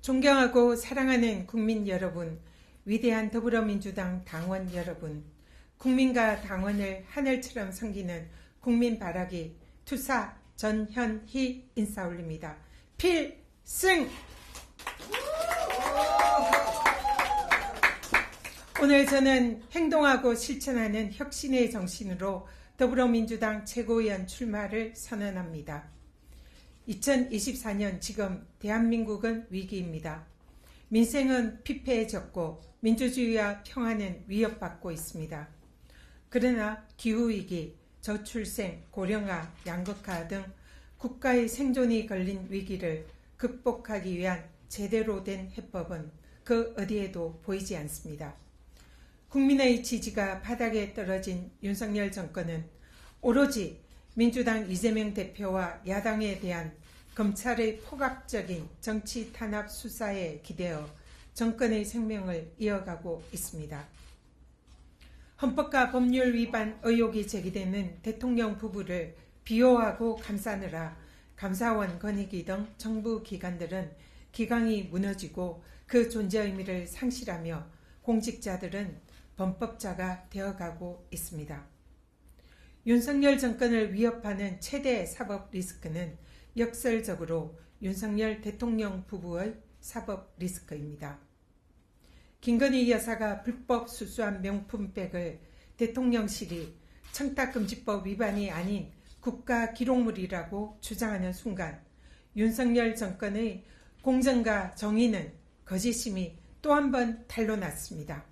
존경하고 사랑하는 국민 여러분, 위대한 더불어민주당 당원 여러분, 국민과 당원을 하늘처럼 섬기는 국민바라기 투사 전현희 인사 올립니다. 필승! 오늘 저는 행동하고 실천하는 혁신의 정신으로 더불어민주당 최고위원 출마를 선언합니다. 2024년 지금 대한민국은 위기입니다. 민생은 피폐해졌고 민주주의와 평화는 위협받고 있습니다. 그러나 기후위기, 저출생, 고령화, 양극화 등 국가의 생존이 걸린 위기를 극복하기 위한 제대로 된 해법은 그 어디에도 보이지 않습니다. 국민의 지지가 바닥에 떨어진 윤석열 정권은 오로지 민주당 이재명 대표와 야당에 대한 검찰의 포괄적인 정치 탄압 수사에 기대어 정권의 생명을 이어가고 있습니다. 헌법과 법률 위반 의혹이 제기되는 대통령 부부를 비호하고 감싸느라 감사원 권익위 등 정부 기관들은 기강이 무너지고 그 존재 의미를 상실하며 공직자들은 범법자가 되어가고 있습니다. 윤석열 정권을 위협하는 최대 사법 리스크는 역설적으로 윤석열 대통령 부부의 사법 리스크입니다. 김건희 여사가 불법 수수한 명품백을 대통령실이 청탁금지법 위반이 아닌 국가기록물이라고 주장하는 순간 윤석열 정권의 공정과 정의는 거짓임이 또 한 번 탄로났습니다.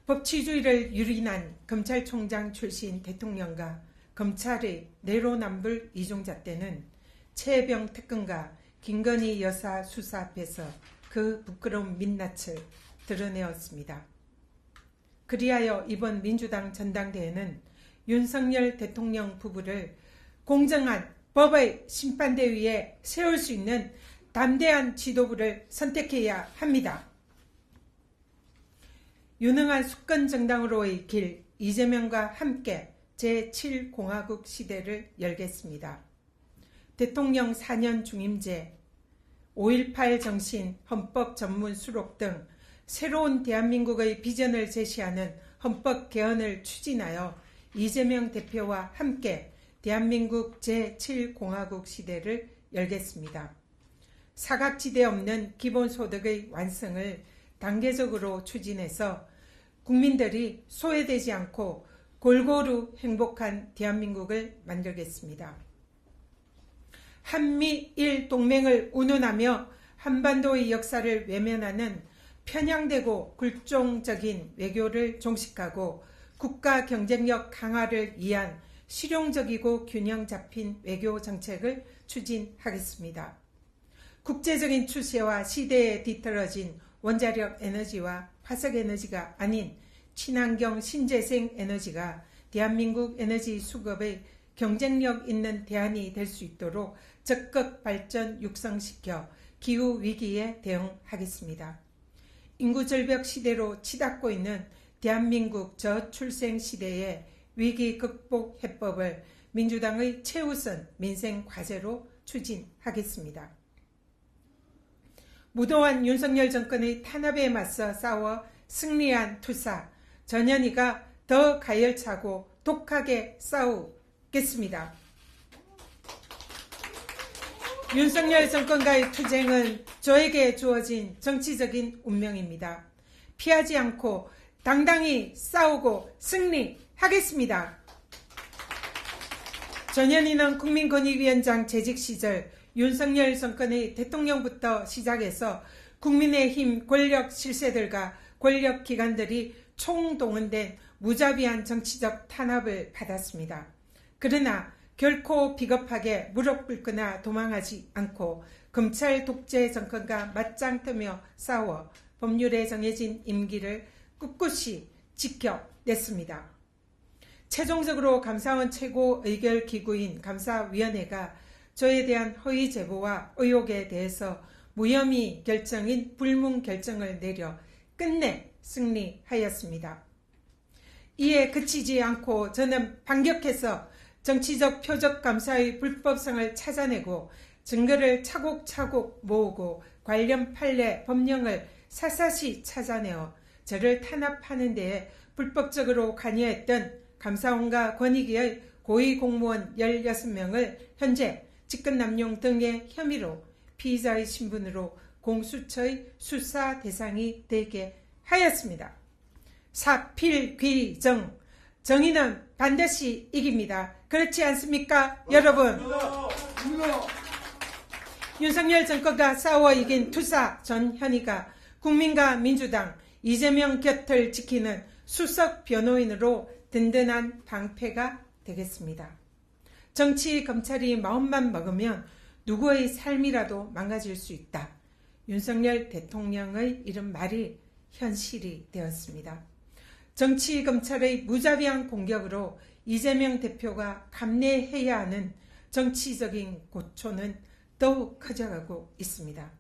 법치주의를 유린한 검찰총장 출신 대통령과 검찰의 내로남불 이종자 때는 최혜병 특검과 김건희 여사 수사 앞에서 그 부끄러운 민낯을 드러내었습니다. 그리하여 이번 민주당 전당대회는 윤석열 대통령 부부를 공정한 법의 심판대 위에 세울 수 있는 담대한 지도부를 선택해야 합니다. 유능한 수권정당으로의 길 이재명과 함께 제7공화국 시대를 열겠습니다. 대통령 4년 중임제, 5.18 정신, 헌법 전문 수록 등 새로운 대한민국의 비전을 제시하는 헌법 개헌을 추진하여 이재명 대표와 함께 대한민국 제7공화국 시대를 열겠습니다. 사각지대 없는 기본소득의 완성을 단계적으로 추진해서 국민들이 소외되지 않고 골고루 행복한 대한민국을 만들겠습니다. 한미일 동맹을 운운하며 한반도의 역사를 외면하는 편향되고 굴종적인 외교를 종식하고 국가 경쟁력 강화를 위한 실용적이고 균형 잡힌 외교 정책을 추진하겠습니다. 국제적인 추세와 시대에 뒤떨어진 원자력 에너지와 화석 에너지가 아닌 친환경 신재생 에너지가 대한민국 에너지 수급의 경쟁력 있는 대안이 될 수 있도록 적극 발전 육성시켜 기후위기에 대응하겠습니다. 인구절벽 시대로 치닫고 있는 대한민국 저출생 시대의 위기 극복 해법을 민주당의 최우선 민생 과제로 추진하겠습니다. 무도한 윤석열 정권의 탄압에 맞서 싸워 승리한 투사 전현희가 더 가열차고 독하게 싸우겠습니다. 윤석열 정권과의 투쟁은 저에게 주어진 정치적인 운명입니다. 피하지 않고 당당히 싸우고 승리하겠습니다. 전현희는 국민권익위원장 재직 시절 윤석열 정권의 대통령부터 시작해서 국민의힘 권력 실세들과 권력 기관들이 총동원된 무자비한 정치적 탄압을 받았습니다. 그러나 결코 비겁하게 무릎 꿇거나 도망하지 않고 검찰 독재 정권과 맞짱 뜨며 싸워 법률에 정해진 임기를 꿋꿋이 지켜냈습니다. 최종적으로 감사원 최고 의결기구인 감사위원회가 저에 대한 허위 제보와 의혹에 대해서 무혐의 결정인 불문 결정을 내려 끝내 승리하였습니다. 이에 그치지 않고 저는 반격해서 정치적 표적 감사의 불법성을 찾아내고 증거를 차곡차곡 모으고 관련 판례, 법령을 샅샅이 찾아내어 저를 탄압하는 데에 불법적으로 관여했던 감사원과 권익위의 고위공무원 16명을 현재 직권남용 등의 혐의로 피의자의 신분으로 공수처의 수사 대상이 되게 하였습니다. 사필귀정, 정의는 반드시 이깁니다. 그렇지 않습니까, 여러분? 윤석열 정권과 싸워 이긴 투사 전 현희가 국민과 민주당, 이재명 곁을 지키는 수석 변호인으로 든든한 방패가 되겠습니다. 정치, 검찰이 마음만 먹으면 누구의 삶이라도 망가질 수 있다. 윤석열 대통령의 이런 말이 현실이 되었습니다. 정치, 검찰의 무자비한 공격으로 이재명 대표가 감내해야 하는 정치적인 고초는 더욱 커져가고 있습니다.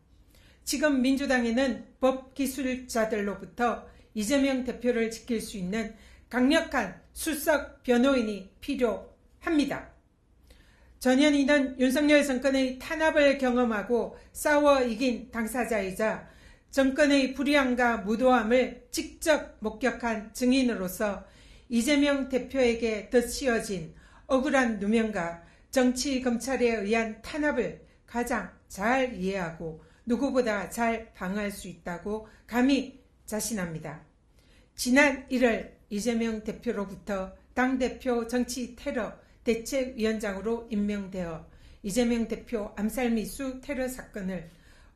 지금 민주당에는 법기술자들로부터 이재명 대표를 지킬 수 있는 강력한 수석 변호인이 필요합니다. 전현희는 윤석열 정권의 탄압을 경험하고 싸워 이긴 당사자이자 정권의 불의함과 무도함을 직접 목격한 증인으로서 이재명 대표에게 덧씌워진 억울한 누명과 정치 검찰에 의한 탄압을 가장 잘 이해하고 누구보다 잘 방어할 수 있다고 감히 자신합니다. 지난 1월 이재명 대표로부터 당대표 정치 테러 대책위원장으로 임명되어 이재명 대표 암살미수 테러 사건을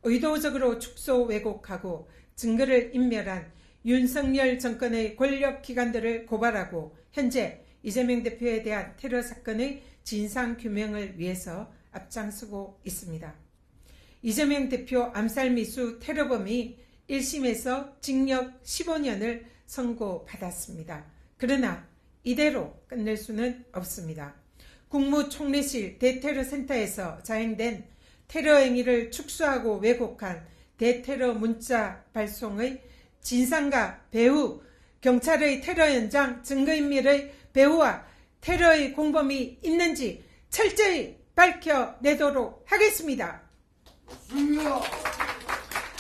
의도적으로 축소 왜곡하고 증거를 인멸한 윤석열 정권의 권력기관들을 고발하고 현재 이재명 대표에 대한 테러 사건의 진상규명을 위해서 앞장서고 있습니다. 이재명 대표 암살미수 테러범이 1심에서 징역 15년을 선고받았습니다. 그러나 이대로 끝낼 수는 없습니다. 국무총리실 대테러센터에서 자행된 테러 행위를 축소하고 왜곡한 대테러 문자 발송의 진상과 배후, 경찰의 테러 현장 증거인멸의 배후와 테러의 공범이 있는지 철저히 밝혀내도록 하겠습니다.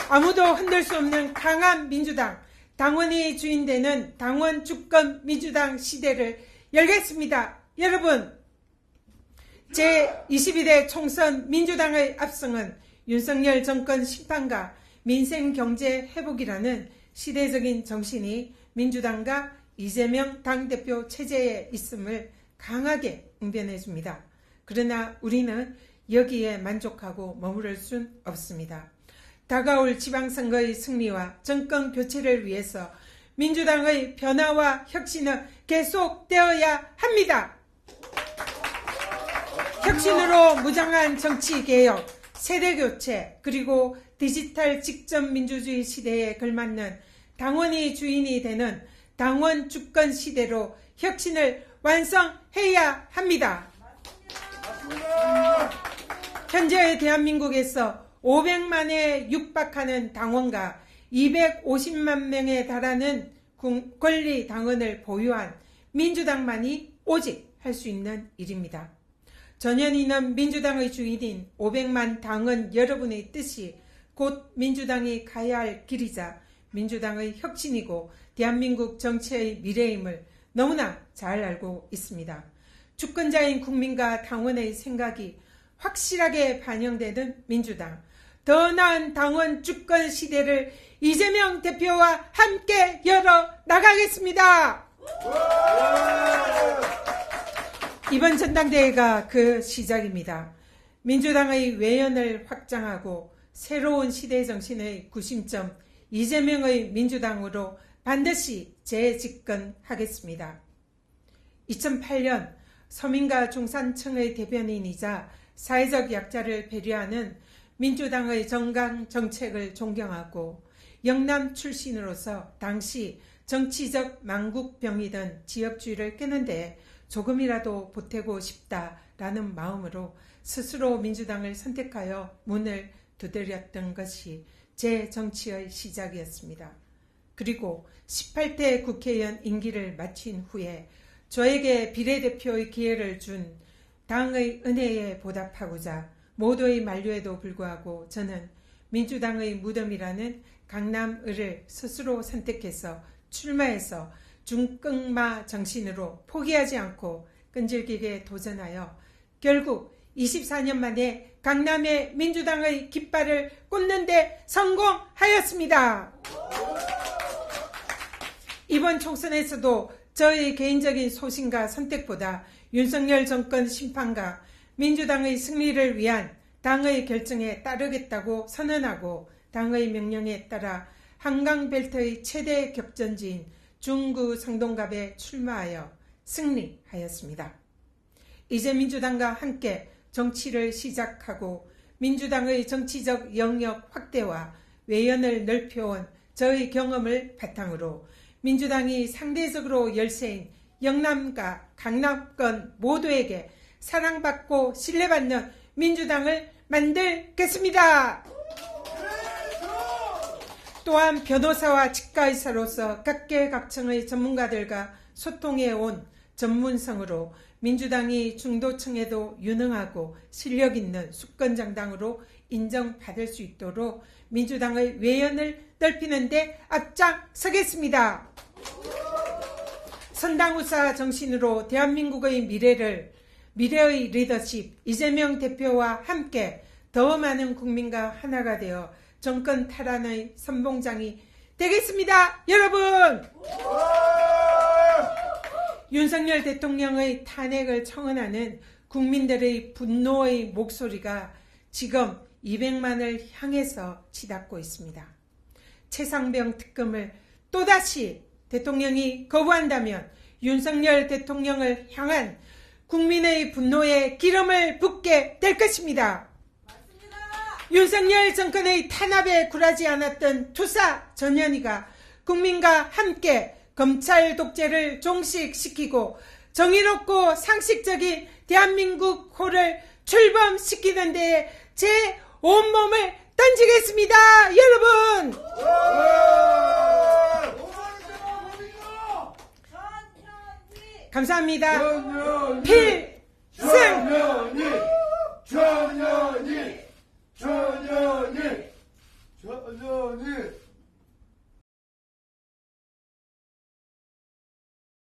아무도 흔들 수 없는 강한 민주당, 당원이 주인되는 당원 주권 민주당 시대를 열겠습니다. 여러분, 제22대 총선 민주당의 압승은 윤석열 정권 심판과 민생 경제 회복이라는 시대적인 정신이 민주당과 이재명 당대표 체제에 있음을 강하게 응변해줍니다. 그러나 우리는 여기에 만족하고 머무를 순 없습니다. 다가올 지방선거의 승리와 정권 교체를 위해서 민주당의 변화와 혁신은 계속되어야 합니다. 혁신으로 무장한 정치개혁, 세대교체, 그리고 디지털 직접민주주의 시대에 걸맞는 당원이 주인이 되는 당원 주권 시대로 혁신을 완성해야 합니다. 현재 대한민국에서 500만에 육박하는 당원과 250만 명에 달하는 권리 당원을 보유한 민주당만이 오직 할 수 있는 일입니다. 전현희는 민주당의 주인인 500만 당원 여러분의 뜻이 곧 민주당이 가야 할 길이자 민주당의 혁신이고 대한민국 정치의 미래임을 너무나 잘 알고 있습니다. 주권자인 국민과 당원의 생각이 확실하게 반영되는 민주당, 더 나은 당원 주권 시대를 이재명 대표와 함께 열어 나가겠습니다. 이번 전당대회가 그 시작입니다. 민주당의 외연을 확장하고 새로운 시대 정신의 구심점 이재명의 민주당으로 반드시 재집권하겠습니다. 2008년 서민과 중산층의 대변인이자 사회적 약자를 배려하는 민주당의 정강 정책을 존경하고 영남 출신으로서 당시 정치적 망국병이던 지역주의를 깨는 데 조금이라도 보태고 싶다라는 마음으로 스스로 민주당을 선택하여 문을 두드렸던 것이 제 정치의 시작이었습니다. 그리고 18대 국회의원 임기를 마친 후에 저에게 비례대표의 기회를 준 당의 은혜에 보답하고자 모두의 만류에도 불구하고 저는 민주당의 무덤이라는 강남을을 스스로 선택해서 출마해서 중끝마 정신으로 포기하지 않고 끈질기게 도전하여 결국 24년 만에 강남의 민주당의 깃발을 꽂는 데 성공하였습니다. 이번 총선에서도 저의 개인적인 소신과 선택보다 윤석열 정권 심판과 민주당의 승리를 위한 당의 결정에 따르겠다고 선언하고 당의 명령에 따라 한강벨트의 최대 격전지인 중구 성동갑에 출마하여 승리하였습니다. 이제 민주당과 함께 정치를 시작하고 민주당의 정치적 영역 확대와 외연을 넓혀온 저의 경험을 바탕으로 민주당이 상대적으로 열세인 영남과 강남권 모두에게 사랑받고 신뢰받는 민주당을 만들겠습니다. 또한 변호사와 치과의사로서 각계각층의 전문가들과 소통해온 전문성으로 민주당이 중도층에도 유능하고 실력있는 수권정당으로 인정받을 수 있도록 민주당의 외연을 넓히는 데 앞장서겠습니다. 선당우사 정신으로 대한민국의 미래의 리더십 이재명 대표와 함께 더 많은 국민과 하나가 되어 정권 탈환의 선봉장이 되겠습니다. 여러분! 윤석열 대통령의 탄핵을 청원하는 국민들의 분노의 목소리가 지금 200만을 향해서 치닫고 있습니다. 최상병 특검을 또다시 대통령이 거부한다면 윤석열 대통령을 향한 국민의 분노에 기름을 붓게 될 것입니다. 맞습니다. 윤석열 정권의 탄압에 굴하지 않았던 투사 전현희가 국민과 함께 검찰 독재를 종식시키고 정의롭고 상식적인 대한민국 호를 출범시키는 데에 제 온몸을 던지겠습니다. 여러분! 감사합니다. 필승! 전현희!